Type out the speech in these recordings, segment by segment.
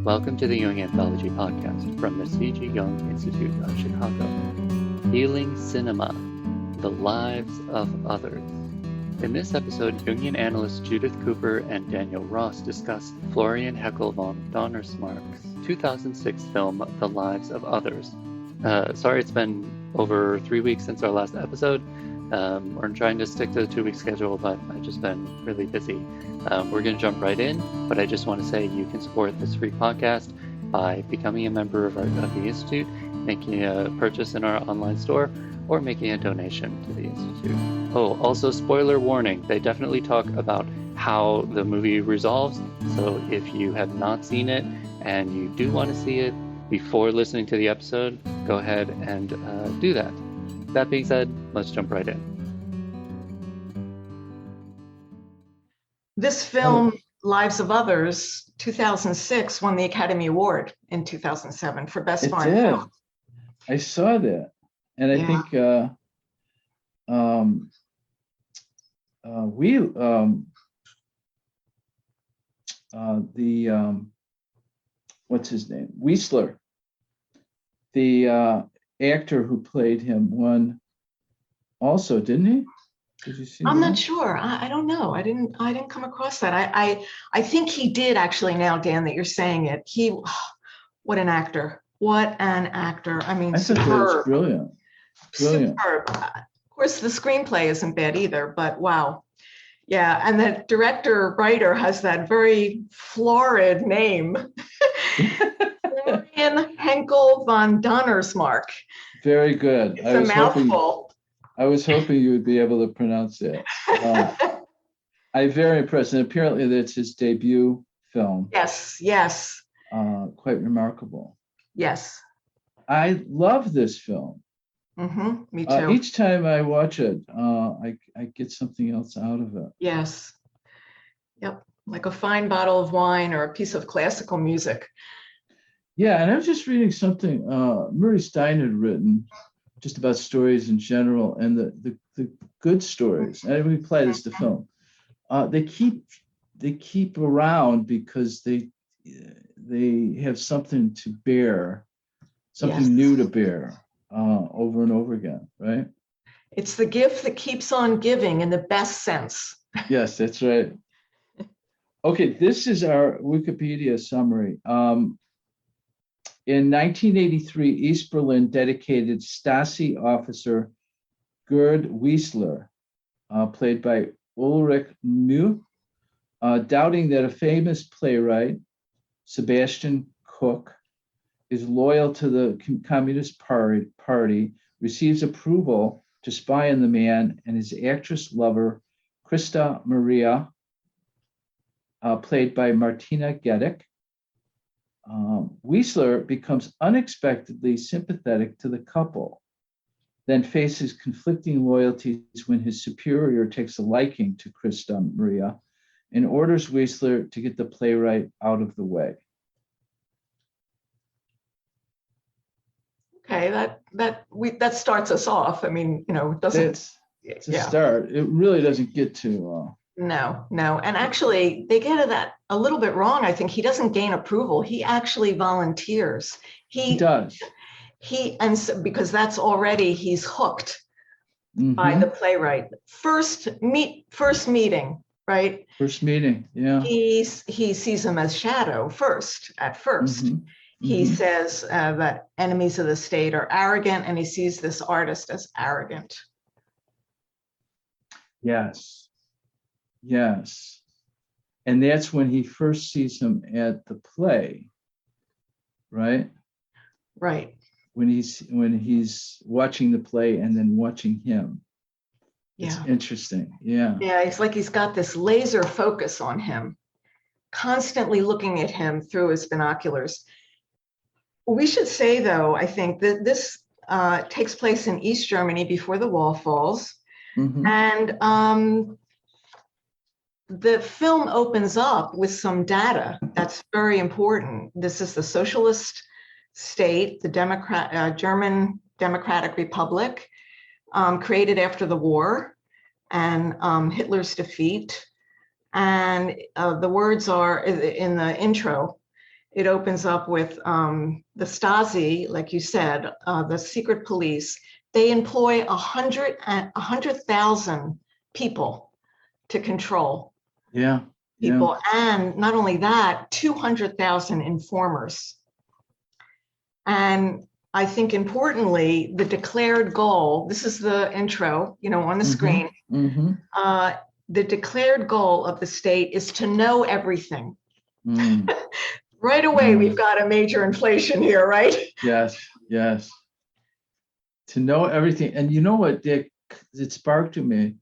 Welcome to the Jung Anthology Podcast from the C.G. Jung Institute of Chicago. Healing Cinema, The Lives of Others. In this episode, Jungian analysts Judith Cooper and Daniel Ross discuss Florian Heckel von Donnersmarck's 2006 film, The Lives of Others. Sorry it's been over 3 weeks since our last episode. We're trying to stick to the 2-week schedule, but I've just been really busy. We're going to jump right in, but I just want to say you can support this free podcast by becoming a member of the Institute, making a purchase in our online store, or making a donation to the Institute. Oh, also spoiler warning, they definitely talk about how the movie resolves, so if you have not seen it and you do want to see it before listening to the episode, go ahead and do that. That being said, let's jump right in. This film, Lives of Others, 2006, won the Academy Award in 2007 for Best Foreign Film. I saw that. And I think what's his name? Wiesler, the actor who played him, won also, didn't he? Did you see I'm that? not sure. I don't know. I didn't come across that. I think he did actually now, Dan, that you're saying it. What an actor. What an actor. I mean, I thought that was brilliant. Superb. Of course, the screenplay isn't bad either, but wow. Yeah, and the director-writer has that very florid name. Florian Henkel von Donnersmarck. Very good. It's a mouthful. I was hoping you would be able to pronounce it. I'm very impressed. And apparently that's his debut film. Yes. Quite remarkable. Yes. I love this film. Me too. Each time I watch it, I get something else out of it. Yes. Yep. Like a fine bottle of wine or a piece of classical music. Yeah, and I was just reading something Murray Stein had written just about stories in general, and the good stories. And we apply this to film. They keep around because they have something to bear, something new to bear over and over again, right? It's the gift that keeps on giving in the best sense. Yes, that's right. Okay, this is our Wikipedia summary. In 1983, East Berlin dedicated Stasi officer Gerd Wiesler, played by Ulrich Mühe, doubting that a famous playwright, Sebastian Cook, is loyal to the Communist Party, receives approval to spy on the man and his actress lover, Christa Maria, played by Martina Gedeck. Wiesler becomes unexpectedly sympathetic to the couple, then faces conflicting loyalties when his superior takes a liking to Christa Maria and orders Wiesler to get the playwright out of the way. Okay, that starts us off. I mean, it doesn't. It's a start. It really doesn't get to. No. And actually, they get that a little bit wrong. I think he doesn't gain approval. He actually volunteers. He does. Because that's already, he's hooked by the playwright. First meeting, right? First meeting, yeah. He sees him as shadow at first. He says that enemies of the state are arrogant, and he sees this artist as arrogant. Yes. And that's when he first sees him at the play, right? Right. When he's watching the play and then watching him. It's interesting. Yeah. Yeah, it's like he's got this laser focus on him, constantly looking at him through his binoculars. We should say, though, I think that this takes place in East Germany before the wall falls. And the film opens up with some data that's very important. This is the socialist state, the German Democratic Republic, created after the war and Hitler's defeat. And the words are in the intro. It opens up with the Stasi, like you said, the secret police. They employ 100,000 people to control people. And not only that, 200,000 informers. And I think importantly, the declared goal, this is the intro, on the screen. The declared goal of the state is to know everything. Right away, we've got a major inflation here, right? Yes. To know everything. And you know what, Dick, it sparked to me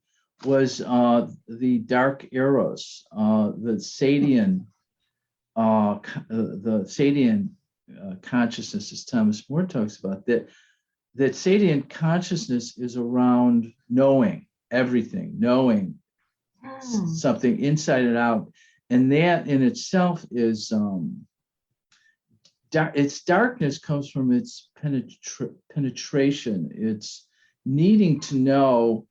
was the dark eros, the Sadian, consciousness, as Thomas More talks about, that Sadian consciousness is around knowing everything, knowing something inside and out. And that in itself is, its darkness comes from its penetration. It's needing to know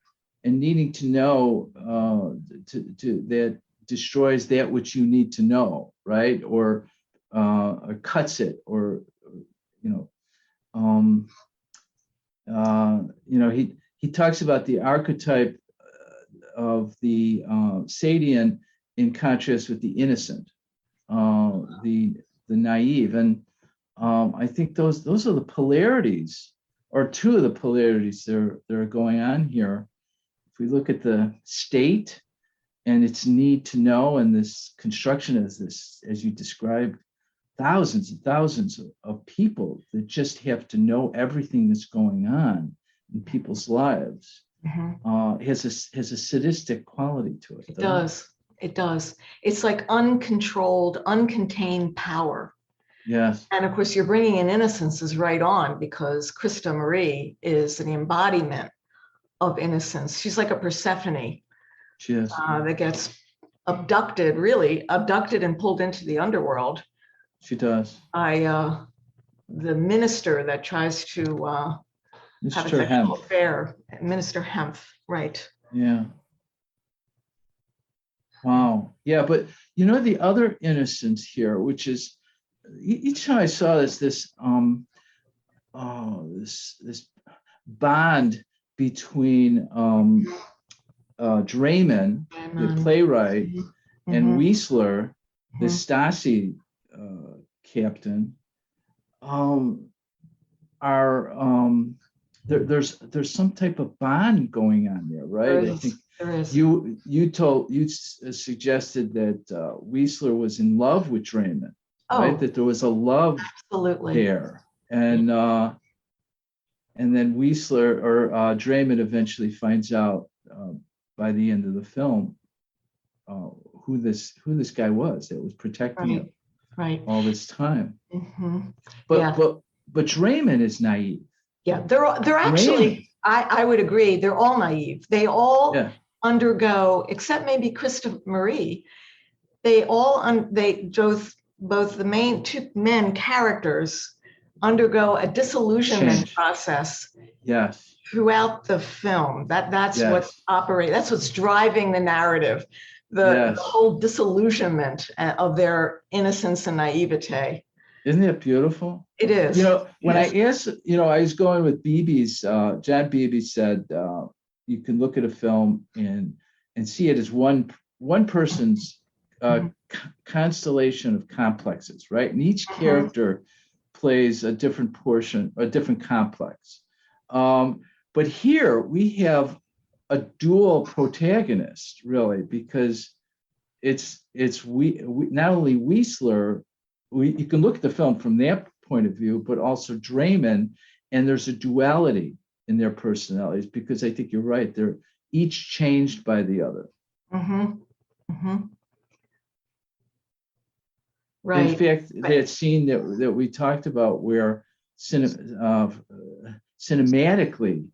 that destroys that which you need to know, right? Or cuts it, or he talks about the archetype of the Sadian in contrast with the innocent, the naive, and I think those are the polarities, or two of the polarities that are going on here. If we look at the state and its need to know, and this construction as you described, thousands and thousands of people that just have to know everything that's going on in people's lives, has a sadistic quality to it. It does. It's like uncontrolled, uncontained power. Yes. And of course, you're bringing in innocence is right on, because Christa Marie is an embodiment of innocence. She's like a Persephone. She is. That gets abducted and pulled into the underworld. She does. By the minister that tries to have a sexual affair. Minister Hemph, right. Yeah. Wow. Yeah, but the other innocence here, which is, each time I saw this bond between Draymond, the playwright, and Wiesler, the Stasi captain, there's some type of bond going on there, right? I think there is. You suggested that Wiesler was in love with Draymond. Right, that there was a love there, and then Wiesler or Draymond eventually finds out by the end of the film who this guy was that was protecting him all this time. But Draymond is naive. Yeah, they're actually. I would agree. They're all naive. They all undergo, except maybe Christa Marie. Both the main two men characters undergo a disillusionment process. Yes. Throughout the film. That's what's driving the narrative. The whole disillusionment of their innocence and naivete. Isn't it beautiful? It is. When I asked, I was going with Beebe's, John Beebe said, you can look at a film and see it as one person's constellation of complexes, right? And each character plays a different portion, a different complex. But here we have a dual protagonist, really, because it's not only Wiesler. You can look at the film from that point of view, but also Draymond, and there's a duality in their personalities, because I think you're right; they're each changed by the other. Right. In fact, that scene that we talked about, where cinematically,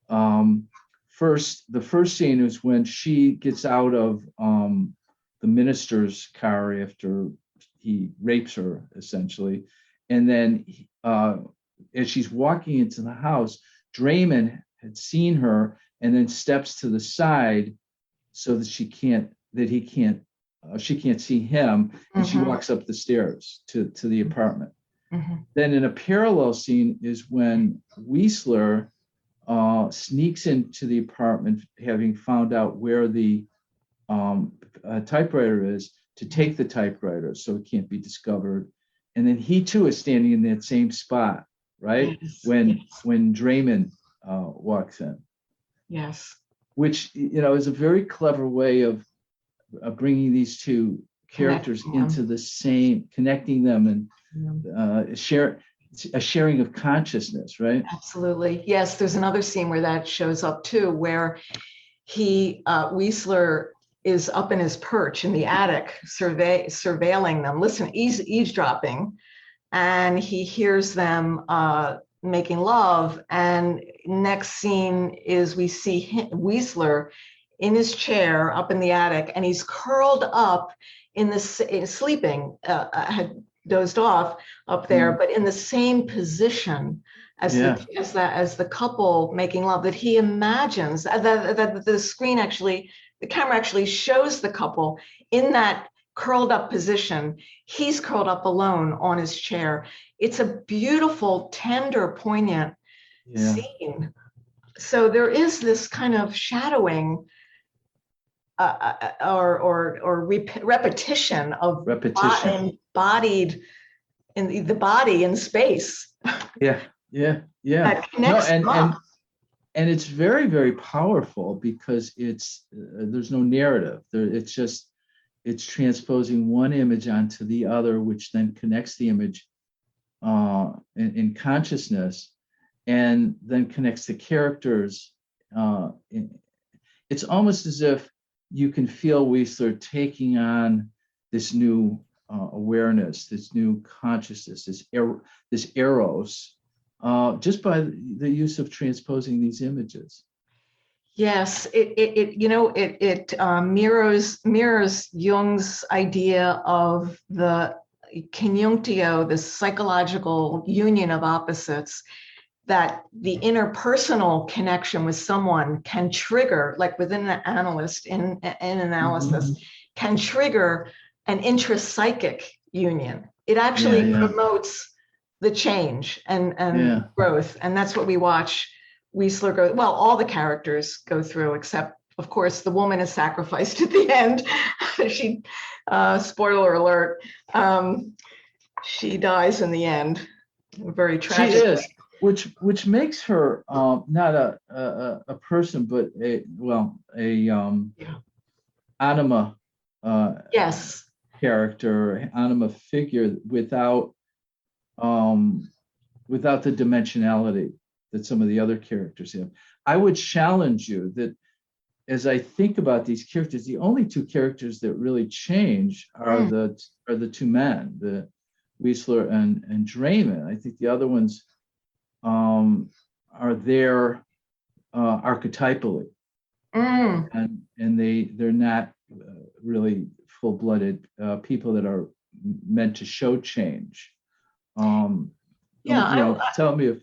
the first scene is when she gets out of the minister's car after he rapes her, essentially, and then as she's walking into the house, Draymond had seen her and then steps to the side so that he can't she can't see him, and she Mhm. walks up the stairs to the apartment. Mhm. Then in a parallel scene is when Weisler sneaks into the apartment, having found out where the typewriter is, to take the typewriter so it can't be discovered. And then he too is standing in that same spot, right? Yes. When Yes. Draymond walks in, Yes. which is a very clever way of bringing these two characters Connecting them. into the same, connecting them, and Yeah. a sharing of consciousness, right? Absolutely. Yes, there's another scene where that shows up too, where Weisler is up in his perch in the attic, surveilling them, eavesdropping, and he hears them making love. And next scene is we see Weisler in his chair up in the attic, and he's curled up sleeping, had dozed off up there, but in the same position as the couple making love, that he imagines that the camera actually shows the couple in that curled up position. He's curled up alone on his chair. It's a beautiful, tender, poignant scene. So there is this kind of shadowing or repetition of embodied in the body in space. Yeah. That connects and it's very, very powerful because it's there's no narrative. It's transposing one image onto the other, which then connects the image in consciousness, and then connects the characters. It's almost as if you can feel Weisler taking on this new awareness, this new consciousness, this eros, just by the use of transposing these images. Yes, it mirrors Jung's idea of the conjunctio, the psychological union of opposites, that the interpersonal connection with someone can trigger, like within an analyst in analysis, can trigger an intrapsychic union. It actually promotes the change and growth, and that's what we watch Weisler go. Well, all the characters go through, except of course the woman is sacrificed at the end. She, spoiler alert, she dies in the end. Very tragic. She is. Which makes her not a person, but a Anima character, Anima figure, without the dimensionality that some of the other characters have. I would challenge you that as I think about these characters, the only two characters that really change are the two men, the Weisler and Draymond. I think the other ones are there archetypally, and they're not really full-blooded people that are meant to show change. Tell me if.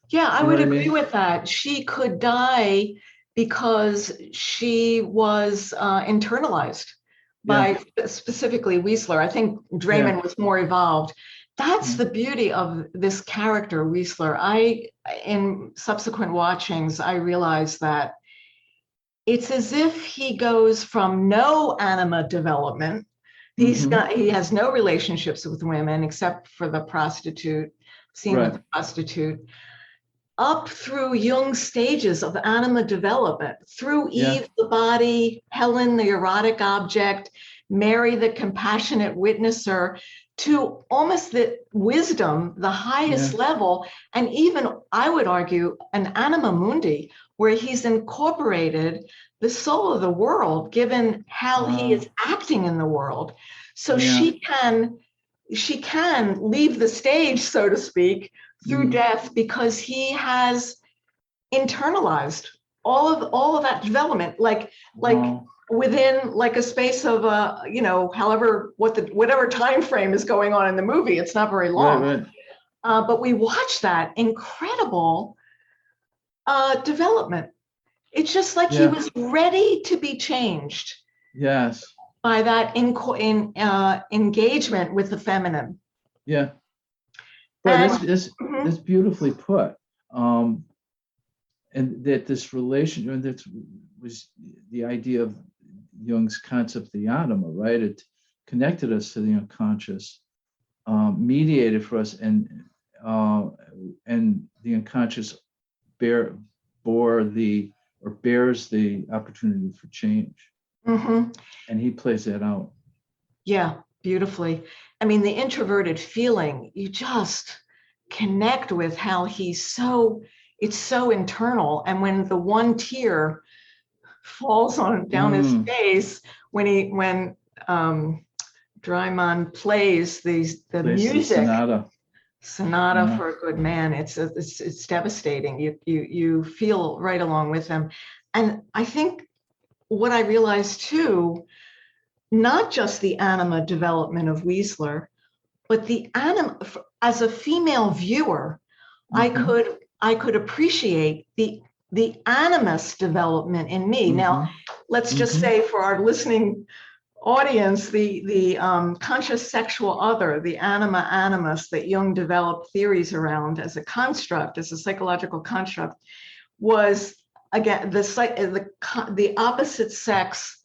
Yeah, I would agree with that. She could die because she was internalized by specifically Weisler. I think Draymond was more evolved. That's the beauty of this character, Weisler. In subsequent watchings, I realized that it's as if he goes from no anima development. He has no relationships with women except for the prostitute, scene with the prostitute, up through Jung's stages of anima development, through Eve, the body, Helen, the erotic object, Mary, the compassionate witnesser, to almost the wisdom, the highest level, and even, I would argue, an anima mundi, where he's incorporated the soul of the world, given how he is acting in the world. So she can leave the stage, so to speak, through death, because he has internalized all of that development, like within like a space of whatever time frame is going on in the movie. It's not very long, but we watch that incredible development. It's just like he was ready to be changed. Yes. by that engagement with the feminine. Yeah. Well, And that's beautifully put. And that this relation, and that was the idea of Jung's concept, the anima, right? It connected us to the unconscious, mediated for us, and the unconscious bears the opportunity for change. mm-hmm. And he plays that out. Yeah, beautifully. I mean, the introverted feeling, you just connect with how it's so internal. And when the one tear falls down his face, when Dryman plays the music, sonata for a good man, it's devastating. You feel right along with him. And I think what I realized too, not just the anima development of Wiesler, but the anima, as a female viewer, Mm-hmm. I could appreciate the animus development in me. Mm-hmm. Now, let's just say for our listening audience, the conscious sexual other, the anima animus that Jung developed theories around as a construct, as a psychological construct, was, again, the opposite sex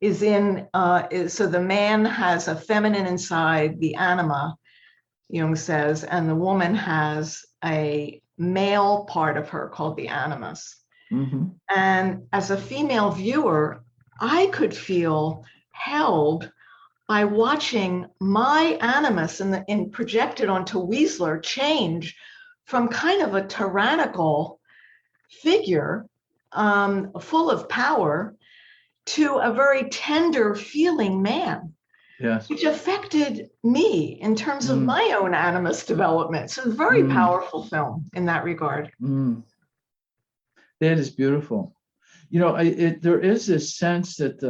is so the man has a feminine inside, the anima, Jung says, and the woman has a male part of her called the animus. Mm-hmm. And as a female viewer, I could feel held by watching my animus and projected onto Wiesler change from kind of a tyrannical figure, full of power, to a very tender feeling man. Yes. Which affected me in terms of my own animus development. So it's a very powerful film in that regard. That is beautiful. You know, there is this sense that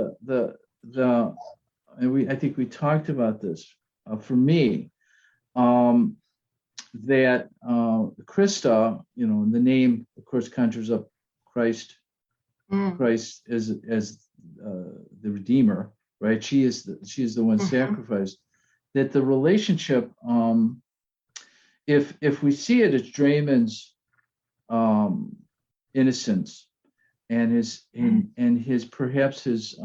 I think we talked about this for me, that Christa, you know, the name, of course, conjures up Christ. Christ as the Redeemer, right? She is the one sacrificed. That the relationship, if we see it as Drayman's innocence and his perhaps his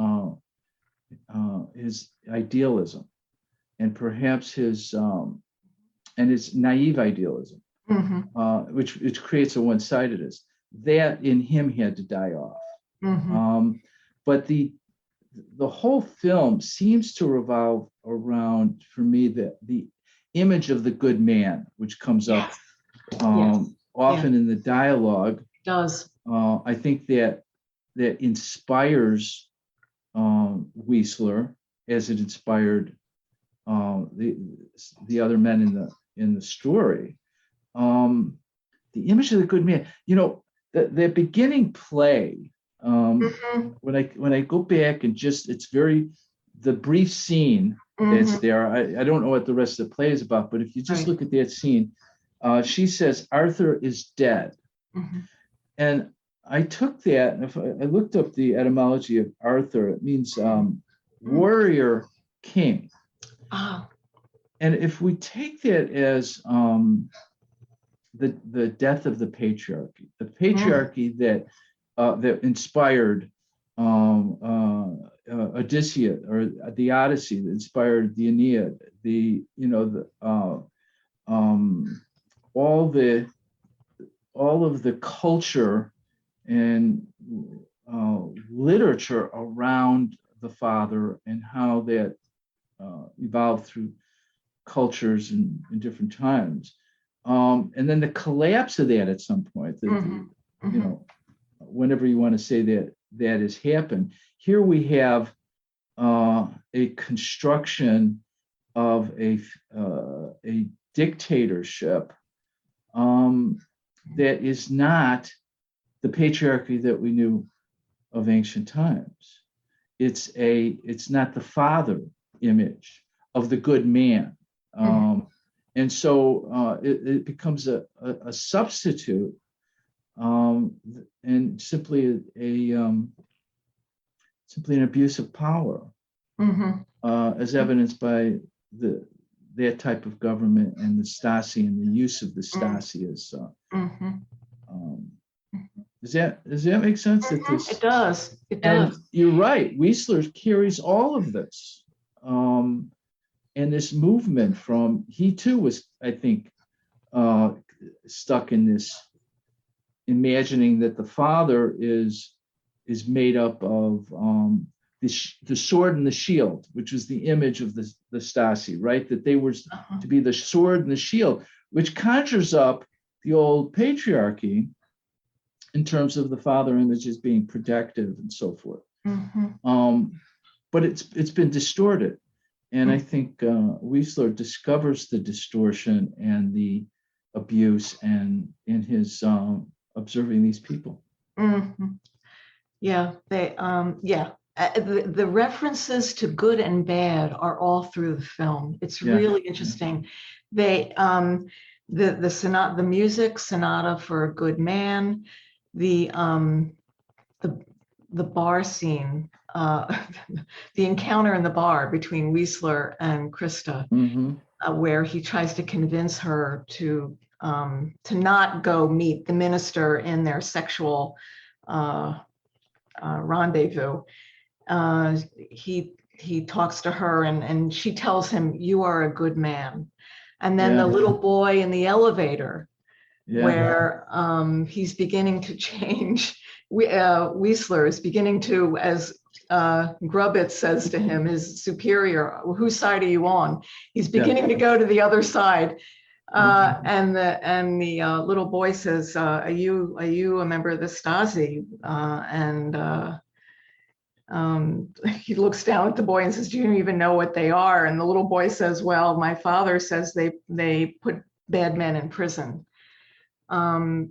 idealism, and perhaps his naive idealism, which creates a one-sidedness, that in him had to die off. But the whole film seems to revolve around, for me, the image of the good man, which comes up often in the dialogue. It does. I think that inspires Wiesler, as it inspired the other men in the story. The image of the good man. You know, the beginning play. When I go back and it's the brief scene that's there. I don't know what the rest of the play is about, but if you just look at that scene, she says Arthur is dead, and I took that, and if I looked up the etymology of Arthur, it means warrior king. And if we take that as the death of the patriarchy that inspired Odysseus, or the Odyssey, that inspired the Aeneid, all of the culture and literature around the father, and how that evolved through cultures in different times, and then the collapse of that at some point. Whenever you want to say that has happened, here we have a construction of a dictatorship that is not the patriarchy that we knew of ancient times. It's not the father image of the good man, and so it becomes a substitute. And simply an abuse of power. as evidenced by that type of government and the Stasi and the use of the Stasi as. Does that make sense? That this, It does. It and does. you're right. Weisler carries all of this, and this movement from, he too was, I think, stuck in this, imagining that the father is made up of the sword and the shield, which was the image of the Stasi, right? That they were to be the sword and the shield, which conjures up the old patriarchy in terms of the father image as being protective and so forth. But it's been distorted. And I think Weisler discovers the distortion and the abuse and in his observing these people. Yeah, the references to good and bad are all through the film. It's really interesting. They the music, Sonata for a Good Man, the bar scene, the encounter in the bar between Weisler and Krista, where he tries to convince her to not go meet the minister in their sexual rendezvous. He talks to her and she tells him, "You are a good man." And then the little boy in the elevator, where he's beginning to change. Weisler is beginning to, as Grubitz says to him, his superior, "Whose side are you on?" He's beginning to go to the other side. And the little boy says, "Are you a member of the Stasi?" He looks down at the boy and says, "Do you even know what they are?" And the little boy says, "Well, my father says they put bad men in prison." The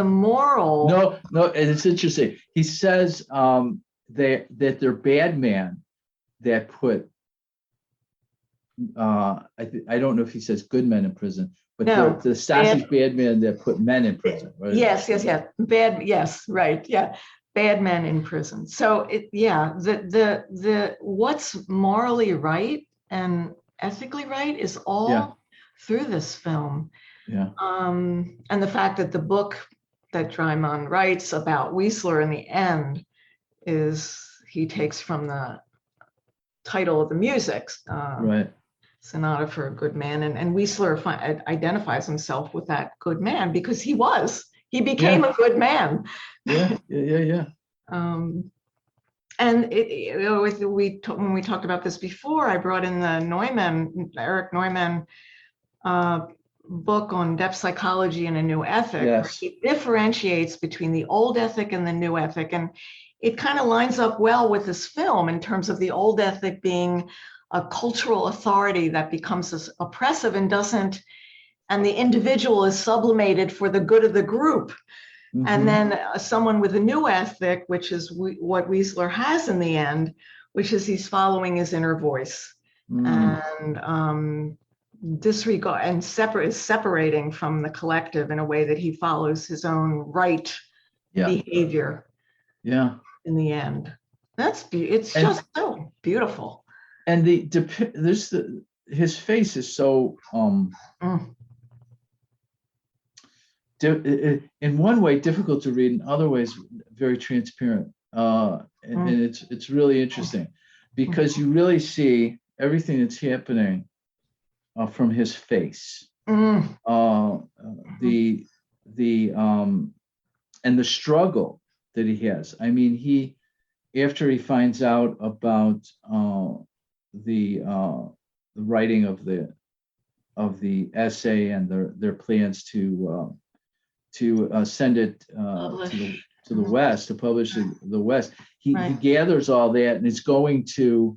moral? No, and it's interesting. He says that they're bad men that put. I don't know if he says good men in prison, but the Stasi's bad men that put men in prison. Right? Yes. Bad. Yes, right. Yeah. Bad men in prison. So the what's morally right and ethically right is all through this film. And the fact that the book that Draiman writes about Weisler in the end is he takes from the title of the music, Sonata for a Good Man, and Weisler identifies himself with that good man because he became a good man. Yeah. And when we talked about this before, I brought in the Erich Neumann book on depth psychology and a new ethic. Where he differentiates between the old ethic and the new ethic, and it kind of lines up well with this film in terms of the old ethic being a cultural authority that becomes oppressive and the individual is sublimated for the good of the group. And then someone with a new ethic, which is what Weisler has in the end, which is he's following his inner voice and disregard and is separating from the collective in a way that he follows his own behavior. In the end, it's just so beautiful. And his face is so in one way difficult to read, in other ways very transparent, and it's really interesting because you really see everything that's happening from his face, and the struggle that he has. I mean, after he finds out about the writing of the essay and their plans to send it to the West, to publish in the West, he gathers all that and is going to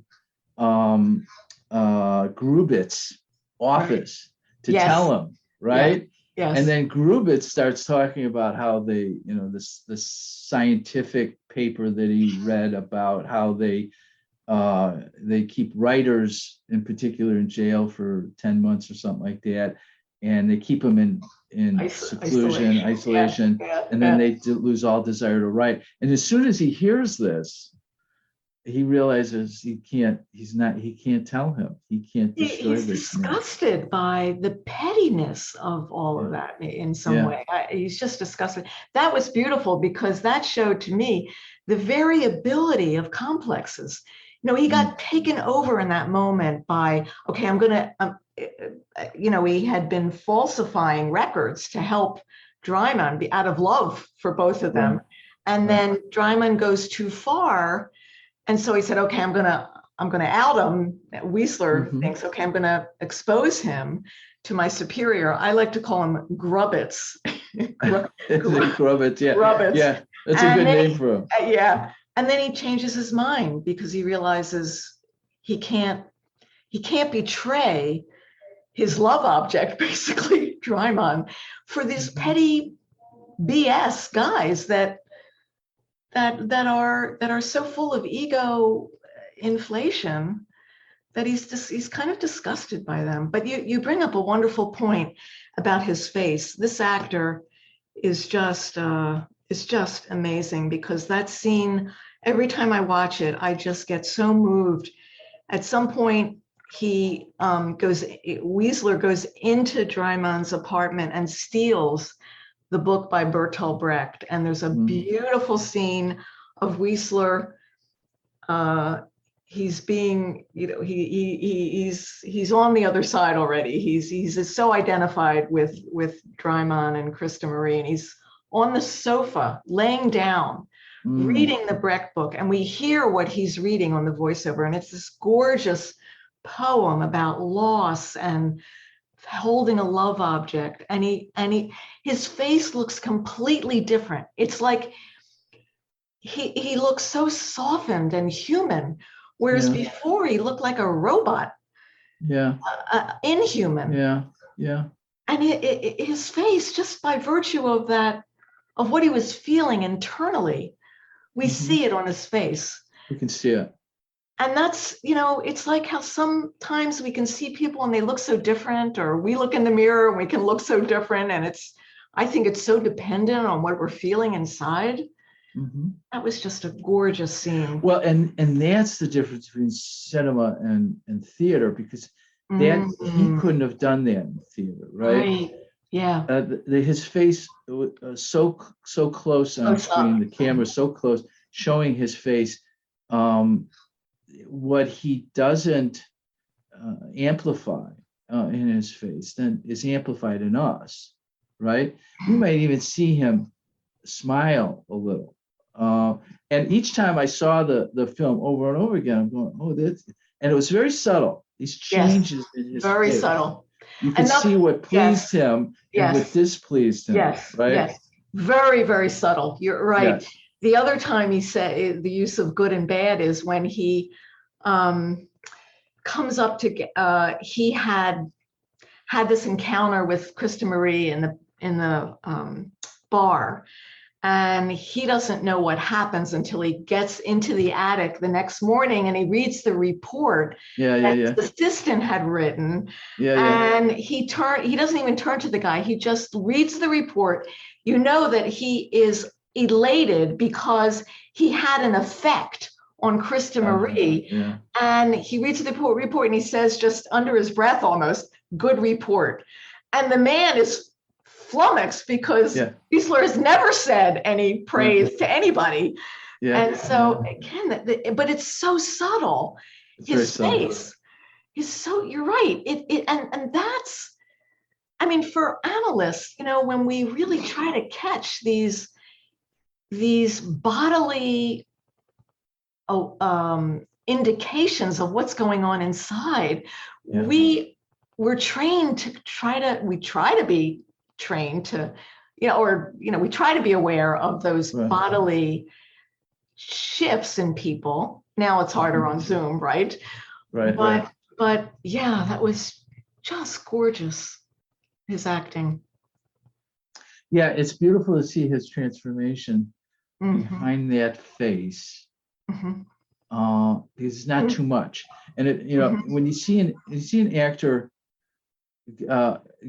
Grubitz's office to tell him, right? Yes. And then Grubitz starts talking about how this scientific paper that he read about how they keep writers in particular in jail for 10 months or something like that, and they keep them in seclusion, isolation, and then they lose all desire to write. And as soon as he hears this, he realizes he can't tell him. He can't destroy He's this man. disgusted by the pettiness of all of that in some way. He's just disgusted. That was beautiful because that showed to me the variability of complexes. He got taken over in that moment by, okay, I'm going to, he had been falsifying records to help Dryman be out of love for both of them. And then Dryman goes too far. And so he said, okay, I'm going to out him. Weisler thinks, okay, I'm going to expose him to my superior. I like to call him Grubbits. Grubbits, yeah. Grubbits. Yeah, that's a good name for him. Yeah. And then he changes his mind because he realizes he can't betray his love object, basically, Dryman, for these petty BS guys that are so full of ego inflation that he's kind of disgusted by them. But you bring up a wonderful point about his face. This actor is just amazing, because that scene, every time I watch it, I just get so moved. At some point, Weisler goes into Dryman's apartment and steals the book by Bertolt Brecht. And there's a beautiful scene of Weisler. He's being, he's on the other side already. He's so identified with Dryman and Christa Marie, and he's on the sofa, laying down, reading the Brecht book. And we hear what he's reading on the voiceover. And it's this gorgeous poem about loss and holding a love object. And his face looks completely different. It's like he looks so softened and human, whereas before he looked like a robot. Inhuman. And his face, just by virtue of that, of what he was feeling internally, we see it on his face. We can see it. And that's, it's like how sometimes we can see people and they look so different, or we look in the mirror and we can look so different. And I think it's so dependent on what we're feeling inside. That was just a gorgeous scene. Well, and that's the difference between cinema and theater, because that he couldn't have done that in theater, right? Yeah. His face so close on screen, the camera so close, showing his face. What he doesn't amplify in his face then is amplified in us, right? We might even see him smile a little. And each time I saw the film over and over again, I'm going, oh, this, and it was very subtle. These changes in his very face. Subtle. You could see what pleased him and what displeased him. Right? Yes. Very, very subtle. You're right. Yes. The other time he said the use of good and bad is when he comes up to he had this encounter with Christa Marie in the bar, and he doesn't know what happens until he gets into the attic the next morning and he reads the report that the assistant had written. And he doesn't even turn to the guy. He just reads the report. You know that he is elated because he had an effect on Christa Marie. And he reads the report and he says, just under his breath almost, good report. And the man is flummoxed because Weisler has never said any praise to anybody. And so again, but it's so subtle. His face is so, you're right. And that's, I mean, for analysts, when we really try to catch these bodily indications of what's going on inside, we're trained to we try to be trained to, we try to be aware of those bodily shifts in people. Now it's harder on Zoom, right? But yeah, that was just gorgeous, his acting. Yeah, it's beautiful to see his transformation behind that face. Because it's not too much. And when you see an actor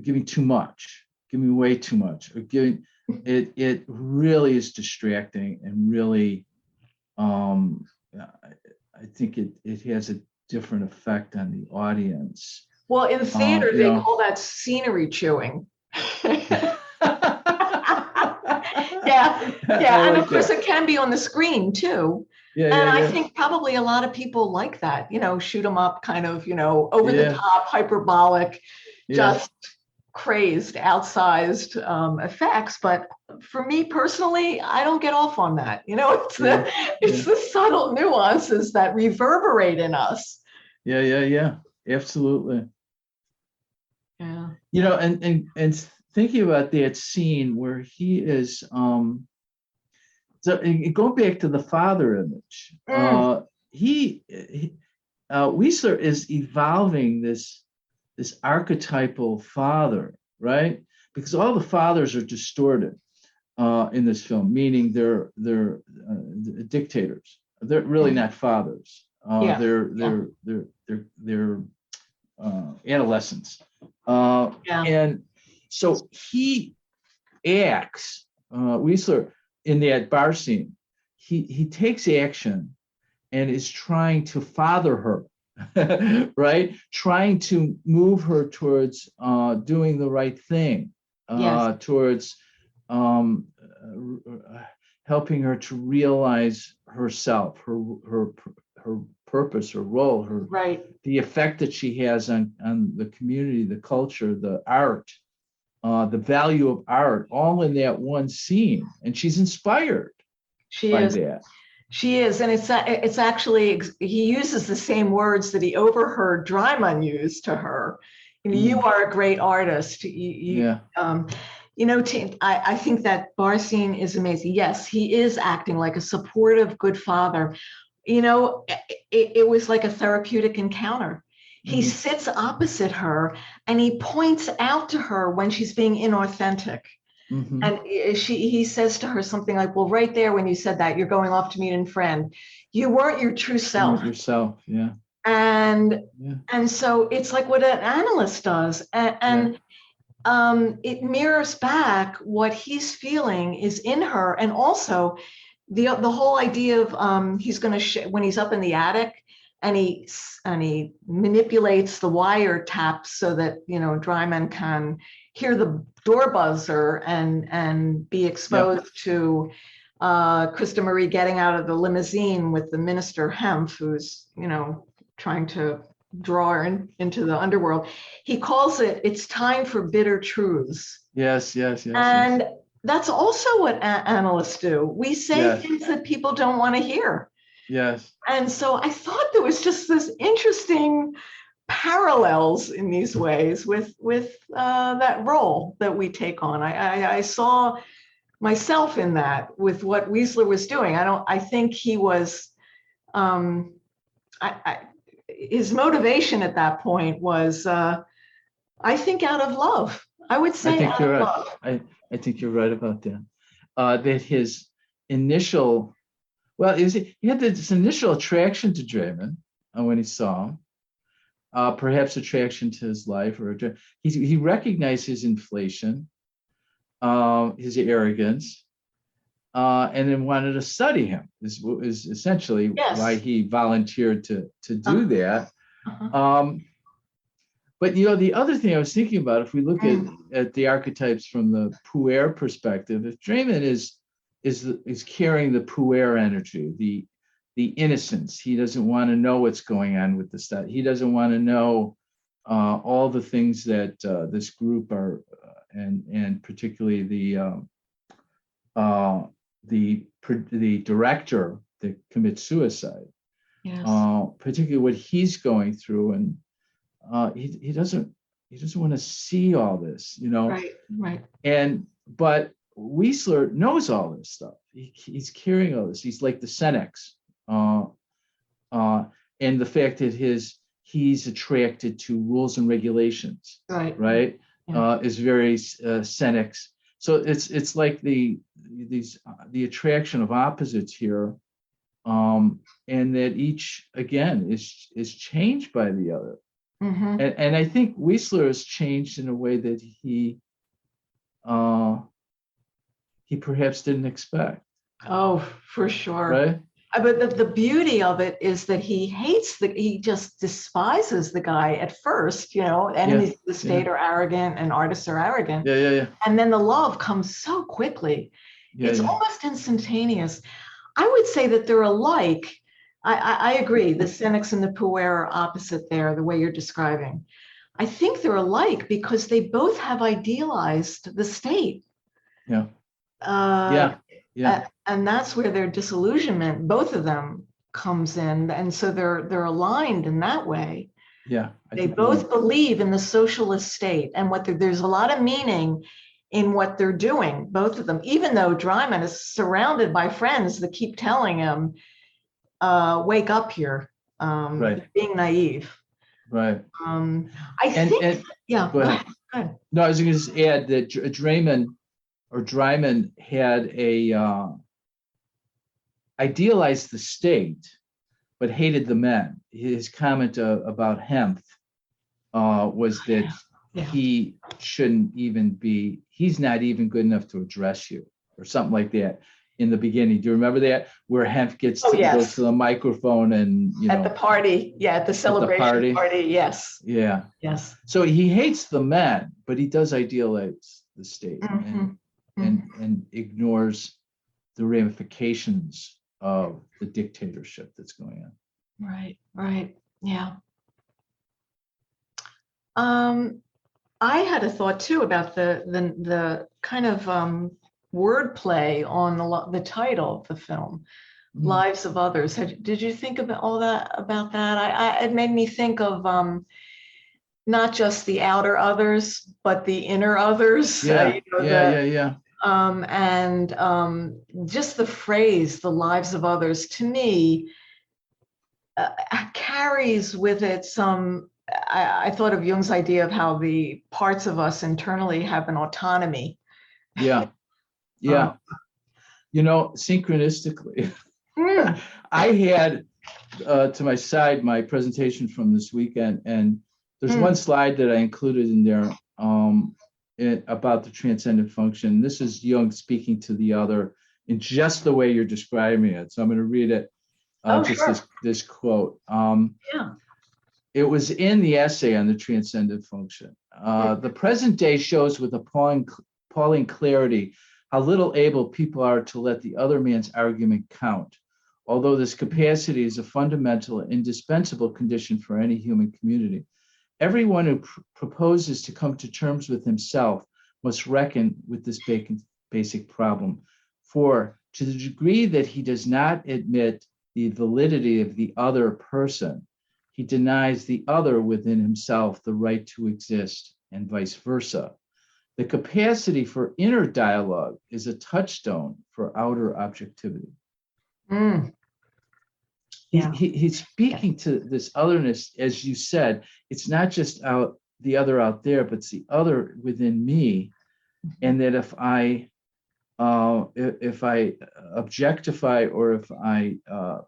giving too much, giving way too much, or giving it really is distracting and really I think it has a different effect on the audience. Well, in theater, You they know. call that scenery chewing. Yeah, I yeah. And of like course, that. it can be on the screen too. Yeah, And yeah, I yeah, think probably a lot of people like that, shoot 'em up, kind of, over the yeah, top, hyperbolic, yeah, just crazed, outsized effects. But for me personally, I don't get off on that. It's yeah, it's yeah, the subtle nuances that reverberate in us. yeah, yeah, yeah. Absolutely. Yeah. And thinking about that scene where he is, so going back to the father image, Mm, Whistler is evolving this archetypal father, right? Because all the fathers are distorted in this film, meaning they're dictators. They're really mm, not fathers. yeah. Yeah. They're adolescents, Yeah. and so he acts Whistler in that bar scene. He takes action and is trying to father her, right? Trying to move her towards doing the right thing, Yes. towards um, helping her to realize herself, her purpose, her role, Right. the effect that she has on the community, the culture, the art, the value of art, all in that one scene. And she's inspired She by is. that. She is, and it's actually he uses the same words that he overheard Dryman use to her. You are a great artist. Yeah. I think that bar scene is amazing. Yes, he is acting like a supportive, good father. It was like a therapeutic encounter. He Mhm. sits opposite her and he points out to her when she's being inauthentic. Mhm. And he says to her something like, well, right there, when you said that, you're going off to meet a friend. You weren't your true You self. weren't yourself. Yeah. And Yeah. and so it's like what an analyst does. Yeah. It mirrors back what he's feeling is in her. And also the whole idea of he's going to, when he's up in the attic and he manipulates the wire taps so that, Dryman can hear the door buzzer and be Yeah. exposed to Krista Marie getting out of the limousine with the minister Hemph, who's, trying to draw her into the underworld. He calls it's time for bitter truths. Yes. Yes. Yes. Yes. And that's also what analysts do. We say Yes. things that people don't want to hear. Yes. And so I thought there was just this interesting parallels in these ways with that role that we take on. I saw myself in that with what Weisler was doing. I think he was, his motivation at that point was, I think, out of love. I would I say think out you're of right. love. I think you're right about that. That his initial, he had this initial attraction to Draymond when he saw him. Perhaps attraction to his life, or he recognized his inflation, his arrogance, and then wanted to study him. This is essentially why Yes. he volunteered to do that. Uh-huh. But the other thing I was thinking about, if we look at the archetypes from the puer perspective, if Draymond is carrying the puer energy, the innocence, he doesn't want to know what's going on with the study. He doesn't want to know all the things that this group are, and particularly the director that commits suicide, Yes. particularly what he's going through, and he doesn't want to see all this, Right. Right. But Weisler knows all this stuff. He's carrying all this. He's like the Senex, and the fact that he's attracted to rules and regulations, Right. Yeah. is very Senex. So it's like the attraction of opposites here, and that each again is changed by the other. Mm-hmm. And I think Weisler has changed in a way that he perhaps didn't expect. Oh, for sure. Right? But the beauty of it is that he just despises the guy at first, enemies of the state are arrogant and artists are arrogant. Yeah. And then the love comes so quickly. It's almost instantaneous. I would say that they're alike. I agree. The cynics and the puer are opposite there, the way you're describing. I think they're alike because they both have idealized the state. Yeah. And that's where their disillusionment, both of them, comes in. And so they're aligned in that way. Yeah. They both believe in the socialist state and there's a lot of meaning in what they're doing, both of them, even though Dryman is surrounded by friends that keep telling him, wake up here, being naive. Right. I think, go ahead. No, I was going to just add that Dryman had idealized the state, but hated the men. His comment about Hemph was that he shouldn't even be, he's not even good enough to address you, or something like that. In the beginning, do you remember that, where Hemph gets to go to the microphone and at the party, at the celebration party, yes. So he hates the men, but he does idealize the state and ignores the ramifications of the dictatorship that's going on. Right, yeah. I had a thought too about the kind of wordplay on the title of the film, Lives of Others. Did you think about that? It made me think of not just the outer others, but the inner others. And just the phrase, the lives of others, to me, carries with it some, I thought of Jung's idea of how the parts of us internally have an autonomy. Synchronistically, I had to my side my presentation from this weekend, and there's one slide that I included in there about the transcendent function. This is Jung speaking to the other in just the way you're describing it. So I'm going to read it, this quote. It was in the essay on the transcendent function. The present day shows with appalling clarity how little able people are to let the other man's argument count, although this capacity is a fundamental and indispensable condition for any human community. Everyone who proposes to come to terms with himself must reckon with this basic problem. For to the degree that he does not admit the validity of the other person, he denies the other within himself the right to exist, and vice versa. The capacity for inner dialogue is a touchstone for outer objectivity. He's speaking to this otherness, as you said. It's not just the other out there, but it's the other within me. And that if I objectify or if I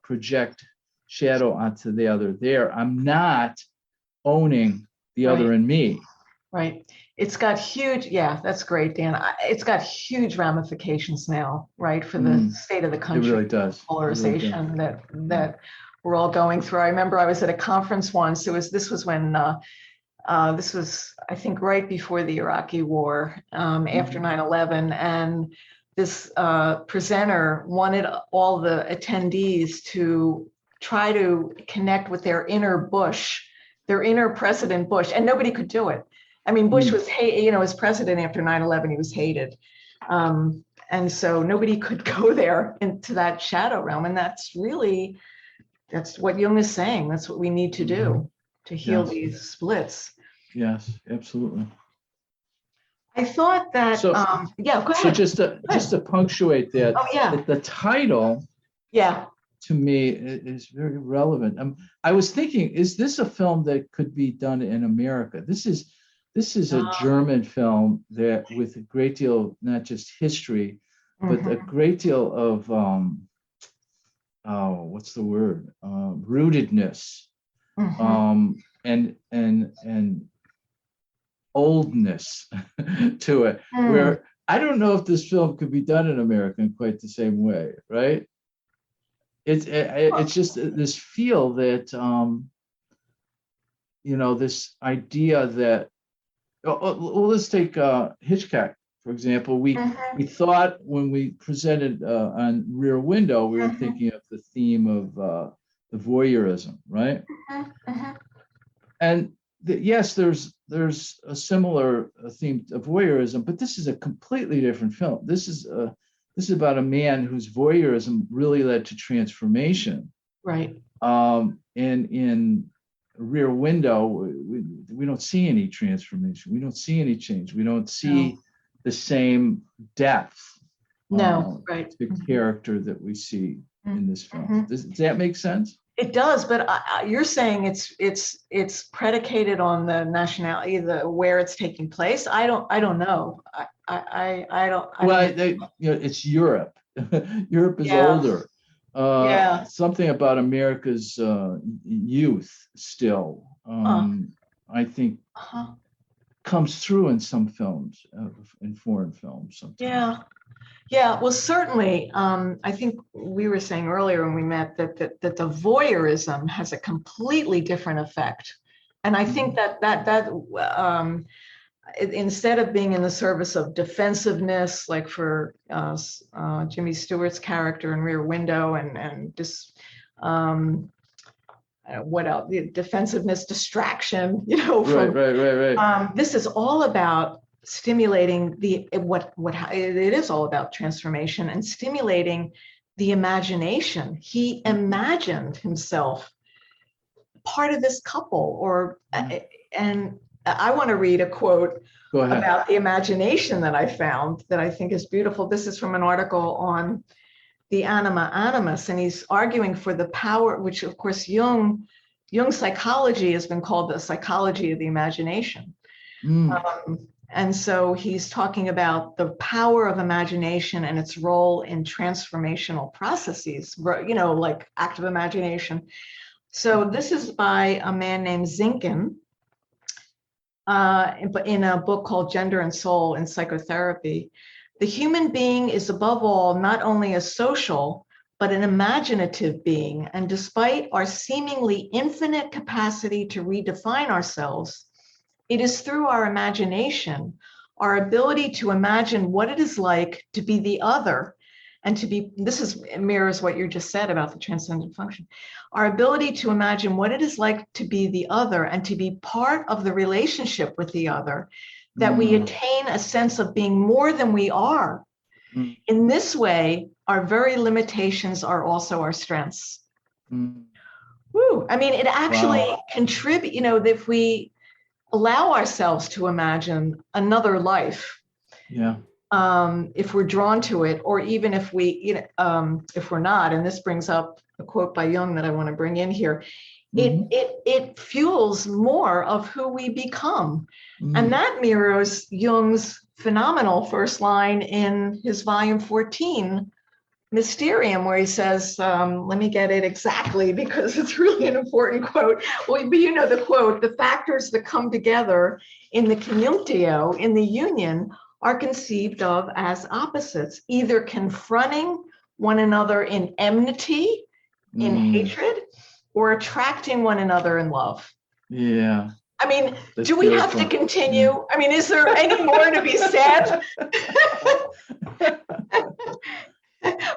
project shadow onto the other there, I'm not owning the other in me. Right. It's got huge, that's great, Dan. It's got huge ramifications now, right, for the state of the country. It really does. Polarization that we're all going through. I remember I was at a conference once. This was when, this was, I think, right before the Iraqi war, after 9/11. And this presenter wanted all the attendees to try to connect with their inner Bush, their inner President Bush, and nobody could do it. I mean, Bush was, as president after 9/11, he was hated. And so nobody could go there into that shadow realm. And that's what Jung is saying. That's what we need to do to heal these splits. Yes, absolutely. I thought that, go ahead. So just to punctuate that, that the title, to me, is very relevant. I was thinking, is this a film that could be done in America? This is a German film that with a great deal, not just history, but a great deal of what's the word? Rootedness, and oldness to it. Where I don't know if this film could be done in America in quite the same way, right? it's just this feel that this idea that well, let's take Hitchcock, for example. We thought when we presented on Rear Window, we were thinking of the theme of the voyeurism, right? And yes, there's a similar theme of voyeurism, but this is a completely different film. This is about a man whose voyeurism really led to transformation. Right. And in Rear Window, we don't see any transformation. We don't see any change. We don't see the same depth. Right. The character that we see in this film. Does that make sense? It does, but you're saying it's predicated on the nationality, where it's taking place. I don't know. It's Europe. Europe is older. Something about America's youth still, I think, comes through in some films, in foreign films sometimes. Yeah. Well, certainly, I think we were saying earlier when we met that the voyeurism has a completely different effect, and I think that instead of being in the service of defensiveness, like for Jimmy Stewart's character in Rear Window, and just what else? The defensiveness, distraction, Right. This is all about stimulating it is all about transformation and stimulating the imagination. He imagined himself part of this couple, and I want to read a quote about the imagination that I found that I think is beautiful. This is from an article on the Anima, Animus, and he's arguing for the power, which of course Jung's psychology has been called the psychology of the imagination. And so he's talking about the power of imagination and its role in transformational processes, like active imagination. So this is by a man named Zinkin, in a book called Gender and Soul in Psychotherapy. The human being is above all not only a social, but an imaginative being. And despite our seemingly infinite capacity to redefine ourselves, it is through our imagination, our ability to imagine what it is like to be the other, and mirrors what you just said about the transcendent function. Our ability to imagine what it is like to be the other and to be part of the relationship with the other, that we attain a sense of being more than we are. In this way, our very limitations are also our strengths. Woo. I mean, it actually contributes, if we allow ourselves to imagine another life. If we're drawn to it, or even if if we're not, and this brings up a quote by Jung that I want to bring in here, it fuels more of who we become. And that mirrors Jung's phenomenal first line in his volume 14, Mysterium, where he says, let me get it exactly because it's really an important quote. Well, but you know the quote: the factors that come together in the conjunctio, in the union, are conceived of as opposites, either confronting one another in enmity, in hatred, or attracting one another in love. Yeah. I mean, do we have to continue? I mean, is there any more to be said?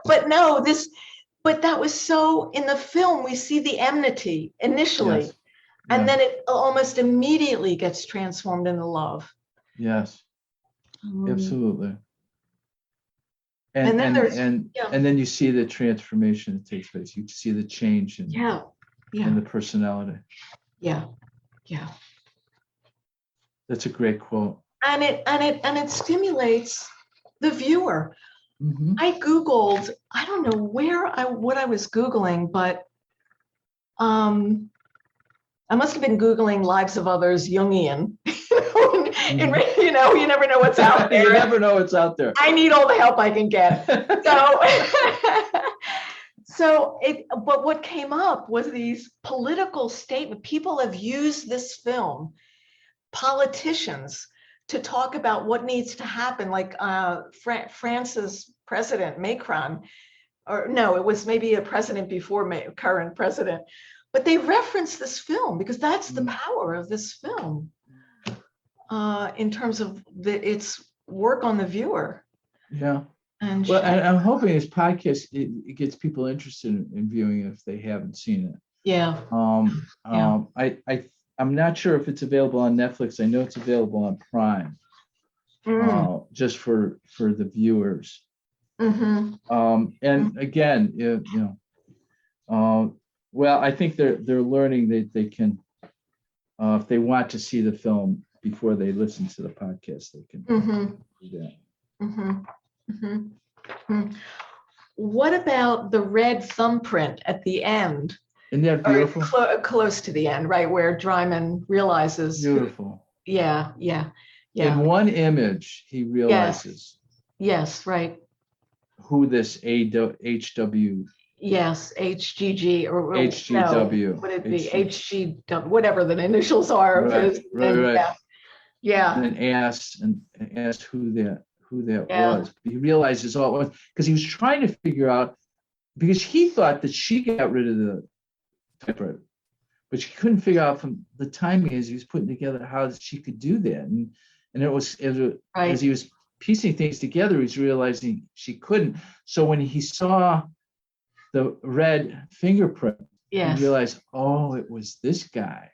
But no, but that was so, in the film, we see the enmity initially, and then it almost immediately gets transformed into love. Yes, absolutely. And then you see the transformation that takes place. You see the change in the personality. Yeah. That's a great quote. And it stimulates the viewer. I Googled, I don't know what I was Googling, but I must have been Googling Lives of Others Jungian. You never know what's out there. You never know what's out there. I need all the help I can get. But what came up was these political statements. People have used this film, politicians, to talk about what needs to happen. Like France's president, Macron, or no, it was maybe a president before current president. But they reference this film because that's the power of this film in terms of its work on the viewer. Yeah. And well, I'm hoping this podcast it gets people interested in viewing it if they haven't seen it. Yeah. I'm not sure if it's available on Netflix. I know it's available on Prime, just for the viewers. And again, well, I think they're learning that they can, if they want to see the film before they listen to the podcast, they can do that. What about the red thumbprint at the end? Isn't that beautiful? Close to the end, right, where Dryman realizes. Beautiful. Yeah. In one image, he realizes. Yes, right. Who this HW. Yes, HGG or HGW. No, would it be HGW? Whatever the initials are. Right. Yeah. And asked who that was. He realizes all it was because he was trying to figure out, because he thought that she got rid of the typewriter, but she couldn't figure out from the timing as he was putting together how she could do that. And it was as he was piecing things together, he was realizing she couldn't. So when he saw the red fingerprint, he realized, oh, it was this guy,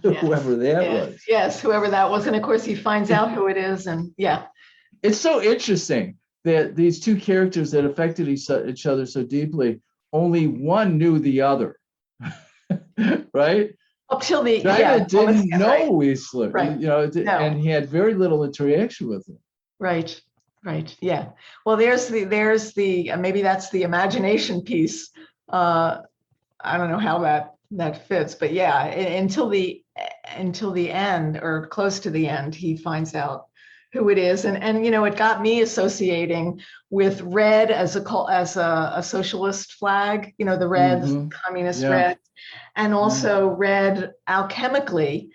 whoever that was. Yes, whoever that was. And of course, he finds out who it is. And it's so interesting that these two characters that affected each other so deeply, only one knew the other, right? Up till the didn't know Whistler, right. And he had very little interaction with him. Right. Yeah. Well, there's the maybe that's the imagination piece. I don't know how that fits, but yeah, until the end or close to the end, he finds out who it is, and it got me associating with red as a socialist flag, the red communist red, and also red alchemically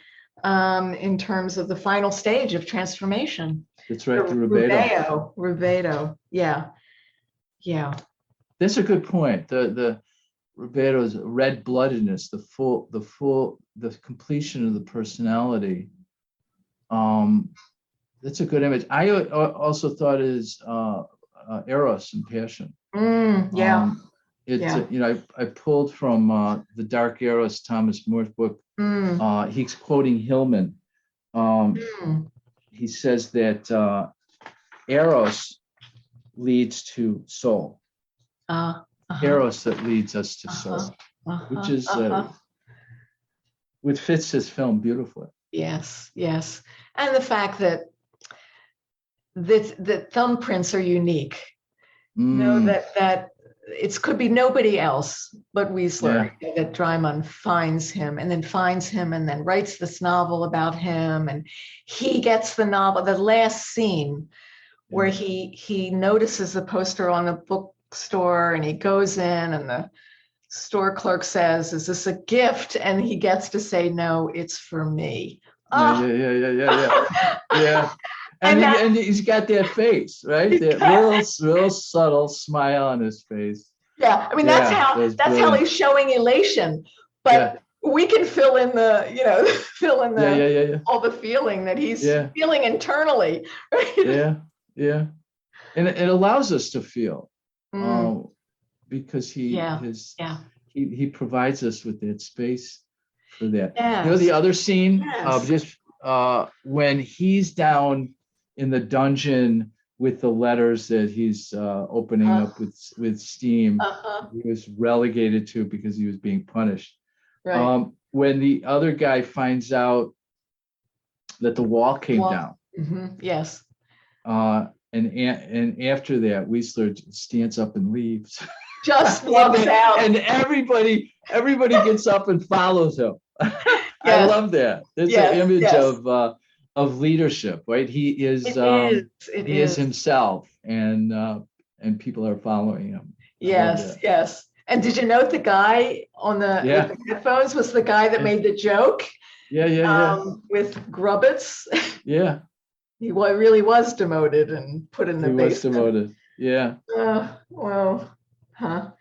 in terms of the final stage of transformation. That's right, the rubedo. Yeah. That's a good point. The rubedo's red-bloodedness, the completion of the personality. That's a good image. I also thought it is Eros and Passion. I pulled from the Dark Eros, Thomas More's book. He's quoting Hillman. He says that Eros leads to soul. Eros that leads us to soul, which is which fits his film beautifully. Yes, and the fact that thumbprints are unique. That it could be nobody else but Whistler, that Dryman finds him and then writes this novel about him, and he gets the novel. The last scene where he notices the poster on the bookstore, and he goes in, and the store clerk says, "Is this a gift?" And he gets to say, "No, it's for me." Yeah. And he's got that face, right? That real subtle smile on his face. Yeah, I mean that's how he's showing elation, but we can fill in the all the feeling that he's feeling internally. Right? Yeah, and it allows us to feel, because he provides us with that space for that. Yes. The other scene of when he's down in the dungeon with the letters that he's opening up with steam, he was relegated to because he was being punished. Right. When the other guy finds out that the wall came down. Yes. And after that, Whistler stands up and leaves. Just walks out. And everybody gets up and follows him. I love that. It's an image of leadership, right? He is himself, and people are following him. Yes. And did you note the guy on the headphones was the guy that made the joke? With Grubbets. Yeah. He really was demoted and put in the basement. He was demoted. Yeah. Well. Huh.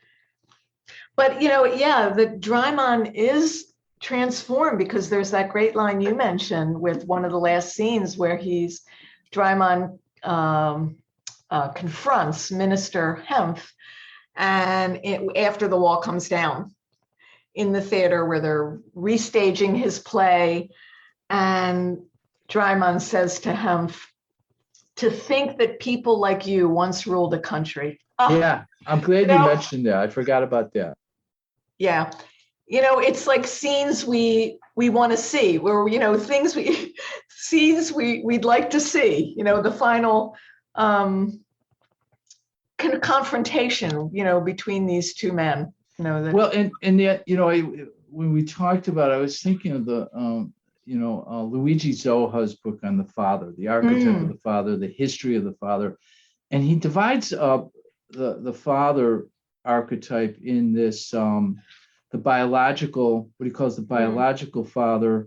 But yeah, the Drymon is transformed because there's that great line you mentioned with one of the last scenes where Drymon confronts Minister Hemph, and after the wall comes down in the theater where they're restaging his play, and Drymon says to Hemph, "To think that people like you once ruled a country." Oh, Yeah, I'm glad you mentioned that. I forgot about that. yeah. It's like scenes we want to see, where scenes we'd like to see. The final confrontation, between these two men. Well, and yet, when we talked about it, I was thinking of the Luigi Zoha's book on the father, the archetype of the father, the history of the father, and he divides up the father archetype in this the biological, what he calls the biological father,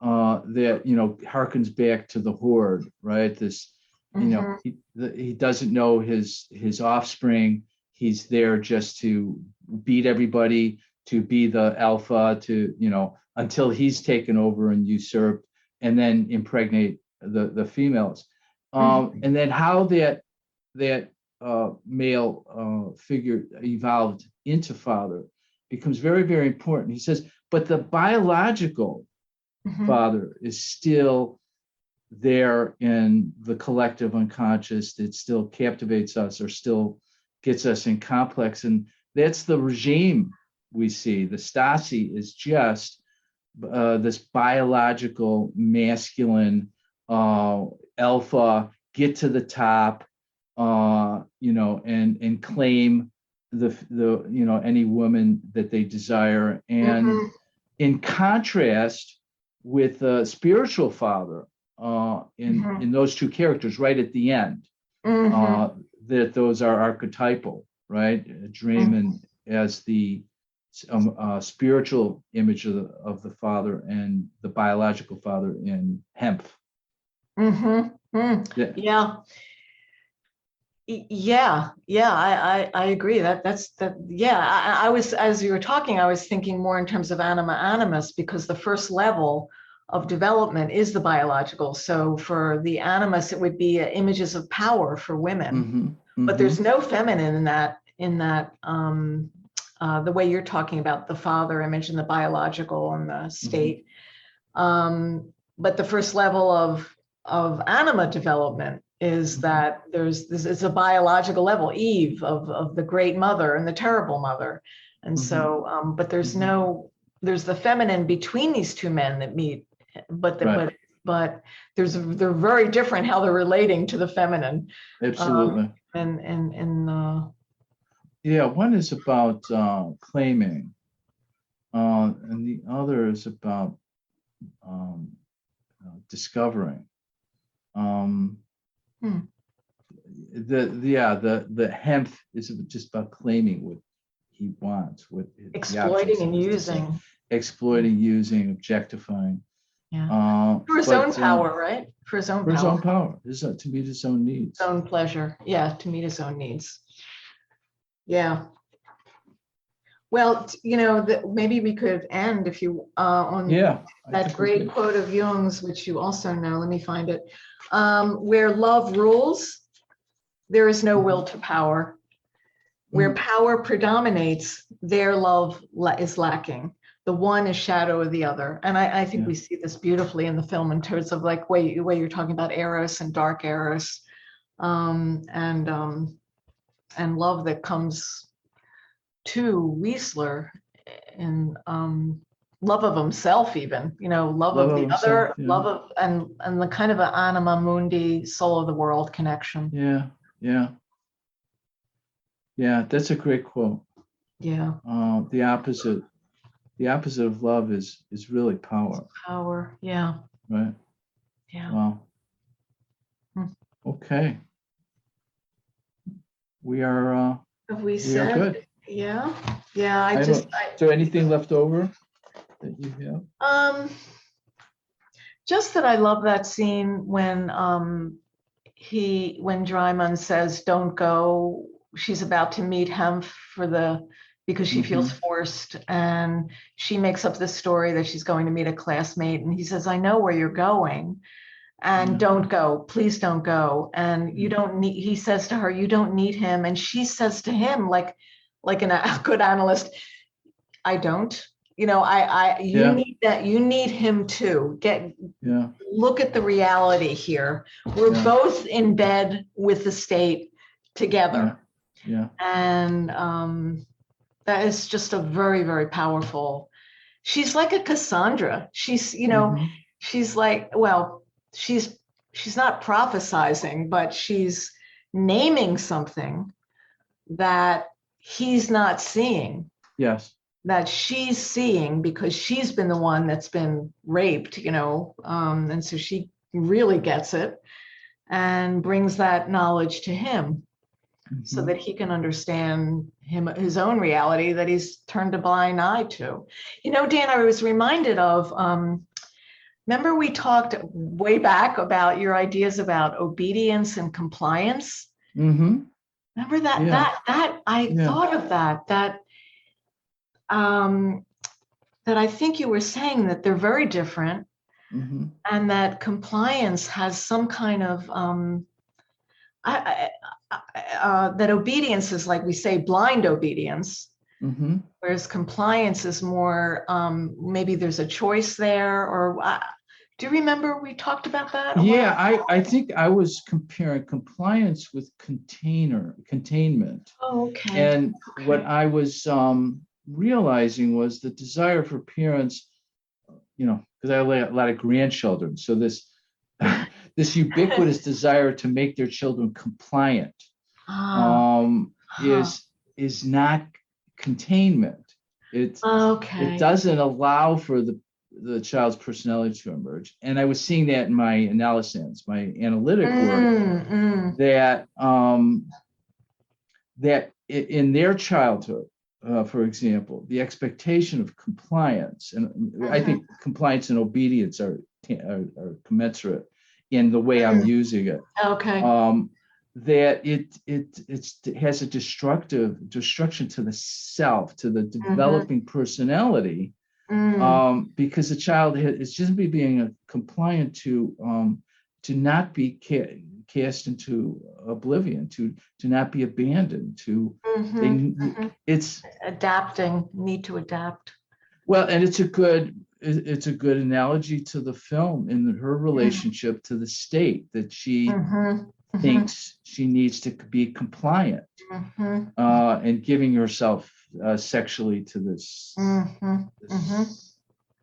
that harkens back to the horde, right? This, he doesn't know his offspring. He's there just to beat everybody, to be the alpha, to until he's taken over and usurped, and then impregnate the females. And then how that male figure evolved into father becomes very, very important. He says, but the biological father is still there in the collective unconscious. It still captivates us, or still gets us in complex. And that's the regime we see. The Stasi is just this biological, masculine, alpha, get to the top, and claim the any woman that they desire. And in contrast with the spiritual father, in those two characters right at the end, that those are archetypal, right? Draymond as the spiritual image of the father, and the biological father in Hemph. I agree. I was, as you were talking, I was thinking more in terms of Anima Animus, because the first level of development is the biological. So for the Animus, it would be images of power for women, but there's no feminine in that the way you're talking about the father image and the biological and the state. But the first level of Anima development is that it's a biological level, Eve, of the great mother and the terrible mother. And so, but there's the feminine between these two men that meet, but they're very different how they're relating to the feminine. Absolutely. One is about claiming, and the other is about discovering. The Hemph is just about claiming what he wants, what exploiting and using, objectifying. For his own power, right? For his own power, to meet his own needs, his own pleasure. Yeah, to meet his own needs. Yeah. Well, maybe we could end if you on that great quote of Jung's, which you also know. Let me find it. Where love rules, there is no will to power. Where power predominates, there love is lacking. The one is shadow of the other. And I think we see this beautifully in the film in terms of like way you're talking about Eros and dark Eros, and love that comes to Wiesler in love of himself, even, love of the other, love of, and the kind of an anima mundi, soul of the world connection. Yeah, that's a great quote. Yeah. The opposite of love is really power. Power, yeah. Right. Yeah. Wow. Okay. We are. Have we are good. Yeah. Is there anything left over that you have? Just that I love that scene when Drymon says, "Don't go," she's about to meet him because she feels forced, and she makes up this story that she's going to meet a classmate, and he says, I know where you're going, and don't go, please don't go. And you don't need, he says to her, you don't need him. And she says to him, like a good analyst, I don't, you need that, you need him too. Look at the reality here. We're both in bed with the state together. And that is just a very, very powerful. She's like a Cassandra. She's, she's like, well, she's not prophesizing, but she's naming something that he's not seeing. Yes. That she's seeing because she's been the one that's been raped, and so she really gets it and brings that knowledge to him so that he can understand his own reality that he's turned a blind eye to. Dan, I was reminded of, remember we talked way back about your ideas about obedience and compliance? Remember that? Yeah. I thought of that I think you were saying that they're very different, and that compliance has some kind of that obedience is, like we say, blind obedience, whereas compliance is more maybe there's a choice there, or do you remember we talked about that? I think I was comparing compliance with containment. Okay. And what I was realizing was the desire for parents, because I have a lot of grandchildren, so this this ubiquitous desire to make their children compliant is not containment. It doesn't allow for the child's personality to emerge. And I was seeing that in my analysis, my analytic work, that in their childhood, for example, the expectation of compliance, and I think compliance and obedience are commensurate in the way I'm using it. Okay. That it has a destruction to the self, to the developing personality, because the child is just being compliant to not be cast into oblivion, to not be abandoned, it's adapting, need to adapt. Well, and it's a good analogy to the film in her relationship to the state, that she thinks she needs to be compliant, and giving herself sexually to this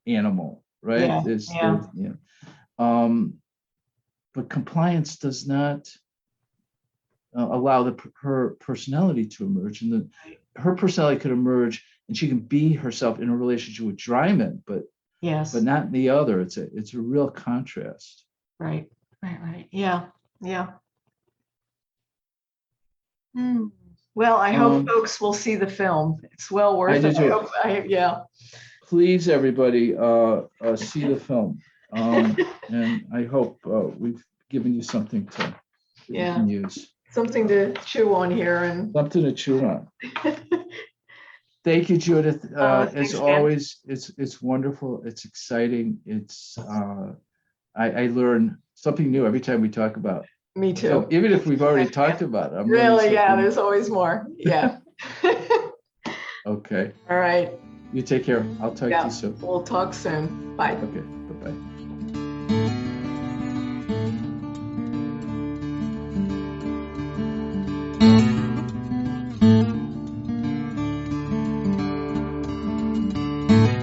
animal, right? But compliance does not allow her personality to emerge, and her personality could emerge, and she can be herself in a relationship with Dryman, but not in the other. It's a real contrast. Right. Yeah. Well, I hope folks will see the film. It's well worth it. Please, everybody, see the film. And I hope we've given you something to you can use. Something to chew on here. And something to chew on. Thank you, Judith. As always, it's wonderful. It's exciting. It's I learn something new every time we talk about it. Me too. So even if we've already talked about it, there's always more. Yeah. Okay. All right. You take care. I'll talk to you soon. We'll talk soon. Bye. Okay. Bye-bye.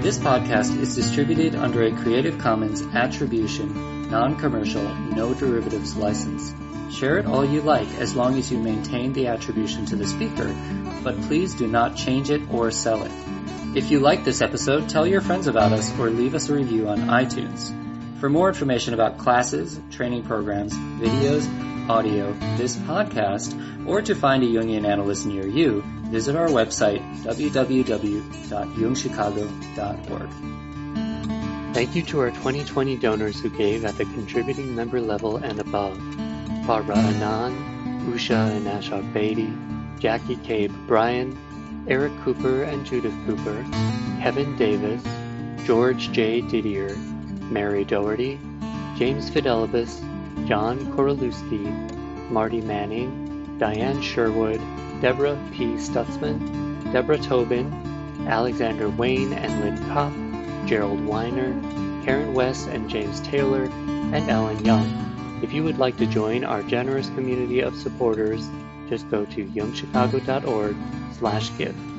This podcast is distributed under a Creative Commons Attribution, Non-Commercial, No Derivatives license. Share it all you like as long as you maintain the attribution to the speaker, but please do not change it or sell it. If you like this episode, tell your friends about us or leave us a review on iTunes. For more information about classes, training programs, videos, audio, this podcast, or to find a Jungian analyst near you, visit our website, www.jungchicago.org. Thank you to our 2020 donors who gave at the contributing member level and above: Barbara Anand, Usha and Ashok Beatty, Jackie Cabe Bryan, Eric Cooper and Judith Cooper, Kevin Davis, George J. Didier, Mary Doherty, James Fidelibus, John Korolewski, Marty Manning, Diane Sherwood, Deborah P. Stutzman, Deborah Tobin, Alexander Wayne and Lynn Kopp, Gerald Weiner, Karen West and James Taylor, and Ellen Young. If you would like to join our generous community of supporters, just go to youngchicago.org/give.